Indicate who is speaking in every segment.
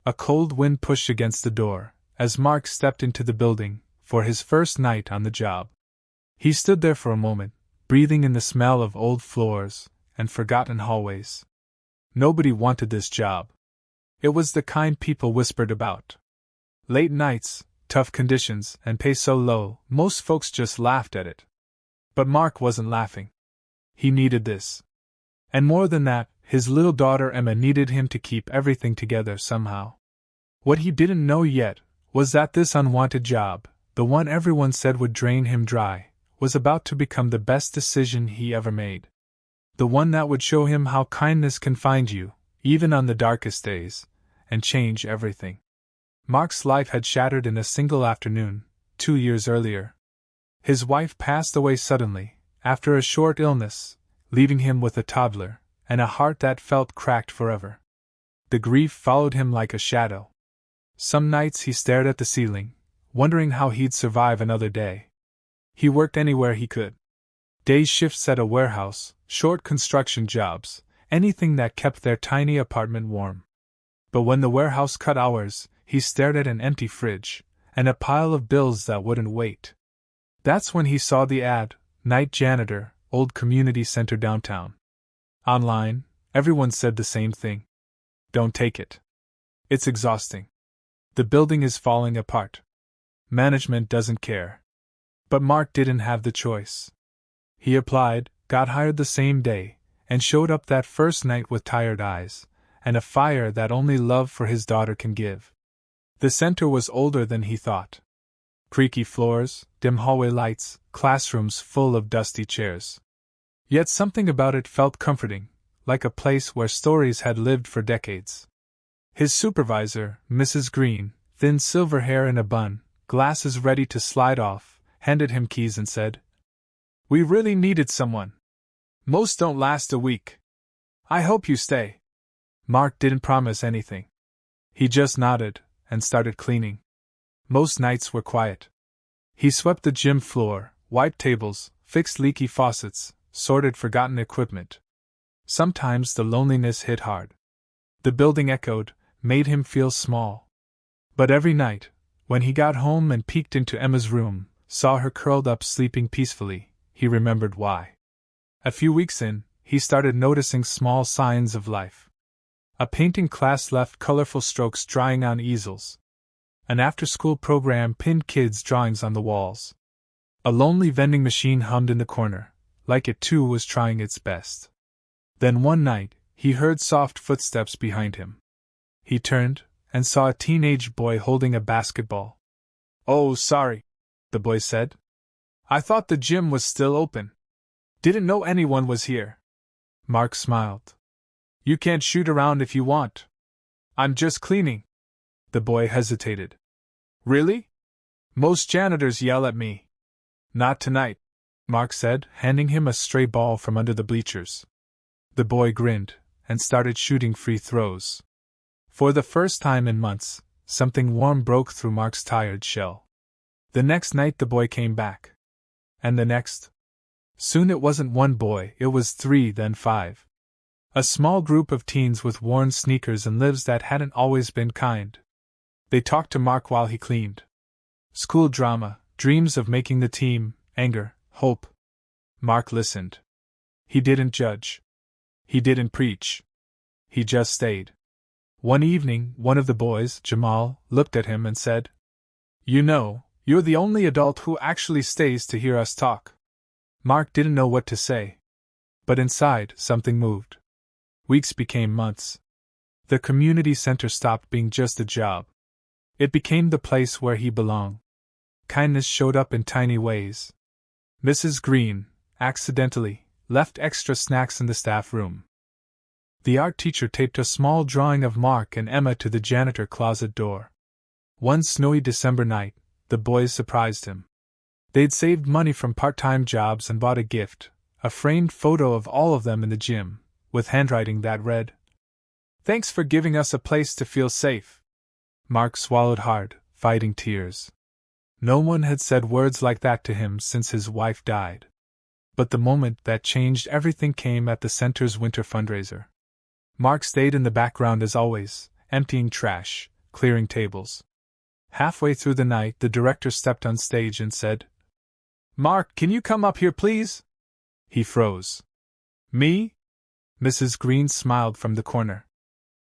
Speaker 1: A cold wind pushed against the door as Mark stepped into the building for his first night on the job. He stood there for a moment, breathing in the smell of old floors and forgotten hallways. Nobody wanted this job. It was the kind people whispered about. Late nights, tough conditions, and pay so low, most folks just laughed at it. But Mark wasn't laughing. He needed this. And more than that, his little daughter Emma needed him to keep everything together somehow. What he didn't know yet was that this unwanted job, the one everyone said would drain him dry, was about to become the best decision he ever made. The one that would show him how kindness can find you, even on the darkest days, and change everything. Mark's life had shattered in a single afternoon, 2 years earlier. His wife passed away suddenly, after a short illness, leaving him with a toddler, and a heart that felt cracked forever. The grief followed him like a shadow. Some nights he stared at the ceiling, wondering how he'd survive another day. He worked anywhere he could. Day shifts at a warehouse, short construction jobs, anything that kept their tiny apartment warm. But when the warehouse cut hours, he stared at an empty fridge, and a pile of bills that wouldn't wait. That's when he saw the ad, night janitor, old community center downtown. Online, everyone said the same thing. Don't take it. It's exhausting. The building is falling apart. Management doesn't care. But Mark didn't have the choice. He applied, got hired the same day, and showed up that first night with tired eyes, and a fire that only love for his daughter can give. The center was older than he thought. Creaky floors, dim hallway lights, classrooms full of dusty chairs. Yet something about it felt comforting, like a place where stories had lived for decades. His supervisor, Mrs. Green, thin silver hair in a bun, glasses ready to slide off, handed him keys and said, "We really needed someone. Most don't last a week. I hope you stay." Mark didn't promise anything. He just nodded and started cleaning. Most nights were quiet. He swept the gym floor, wiped tables, fixed leaky faucets, sorted forgotten equipment. Sometimes the loneliness hit hard. The building echoed, made him feel small. But every night, when he got home and peeked into Emma's room, saw her curled up sleeping peacefully, he remembered why. A few weeks in, he started noticing small signs of life. A painting class left colorful strokes drying on easels. An after-school program pinned kids' drawings on the walls. A lonely vending machine hummed in the corner, like it too was trying its best. Then one night, he heard soft footsteps behind him. He turned, and saw a teenage boy holding a basketball. "Oh, sorry," the boy said. "I thought the gym was still open. Didn't know anyone was here." Mark smiled. "You can't shoot around if you want. I'm just cleaning." The boy hesitated. "Really? Most janitors yell at me." "Not tonight," Mark said, handing him a stray ball from under the bleachers. The boy grinned, and started shooting free throws. For the first time in months, something warm broke through Mark's tired shell. The next night the boy came back. And the next. Soon it wasn't one boy, it was 3, then 5. A small group of teens with worn sneakers and lives that hadn't always been kind. They talked to Mark while he cleaned. School drama, dreams of making the team, anger, hope. Mark listened. He didn't judge. He didn't preach. He just stayed. One evening, one of the boys, Jamal, looked at him and said, "You know, you're the only adult who actually stays to hear us talk." Mark didn't know what to say. But inside, something moved. Weeks became months. The community center stopped being just a job. It became the place where he belonged. Kindness showed up in tiny ways. Mrs. Green, accidentally, left extra snacks in the staff room. The art teacher taped a small drawing of Mark and Emma to the janitor closet door. One snowy December night, the boys surprised him. They'd saved money from part-time jobs and bought a gift, a framed photo of all of them in the gym, with handwriting that read, "Thanks for giving us a place to feel safe." Mark swallowed hard, fighting tears. No one had said words like that to him since his wife died. But the moment that changed everything came at the center's winter fundraiser. Mark stayed in the background as always, emptying trash, clearing tables. Halfway through the night, the director stepped on stage and said, "Mark, can you come up here, please?" He froze. "Me?" Mrs. Green smiled from the corner.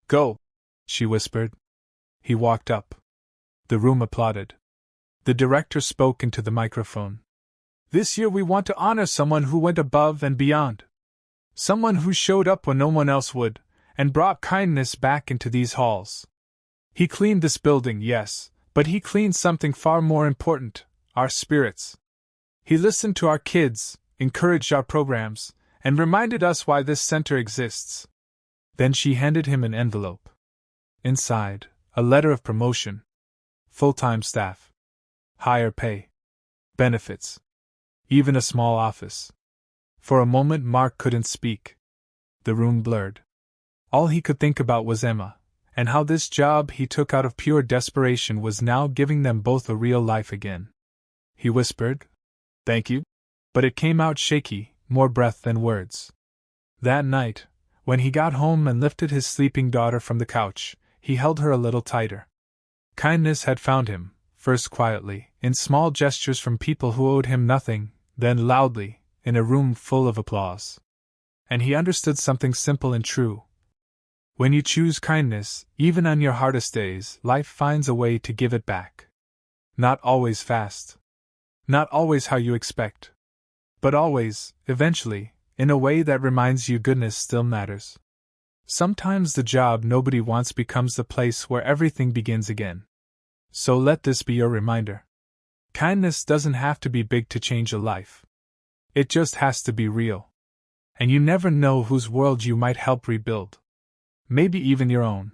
Speaker 1: "Go," she whispered. He walked up. The room applauded. The director spoke into the microphone. "This year we want to honor someone who went above and beyond. Someone who showed up when no one else would, and brought kindness back into these halls. He cleaned this building, yes, but he cleaned something far more important, our spirits. He listened to our kids, encouraged our programs, and reminded us why this center exists." Then she handed him an envelope. Inside, a letter of promotion. Full-time staff. Higher pay. Benefits. Even a small office. For a moment Mark couldn't speak. The room blurred. All he could think about was Emma, and how this job he took out of pure desperation was now giving them both a real life again. He whispered, "Thank you," but it came out shaky, more breath than words. That night, when he got home and lifted his sleeping daughter from the couch, he held her a little tighter. Kindness had found him, first quietly, in small gestures from people who owed him nothing, then loudly, in a room full of applause. And he understood something simple and true. When you choose kindness, even on your hardest days, life finds a way to give it back. Not always fast. Not always how you expect. But always, eventually, in a way that reminds you goodness still matters. Sometimes the job nobody wants becomes the place where everything begins again. So let this be your reminder. Kindness doesn't have to be big to change a life. It just has to be real. And you never know whose world you might help rebuild. Maybe even your own.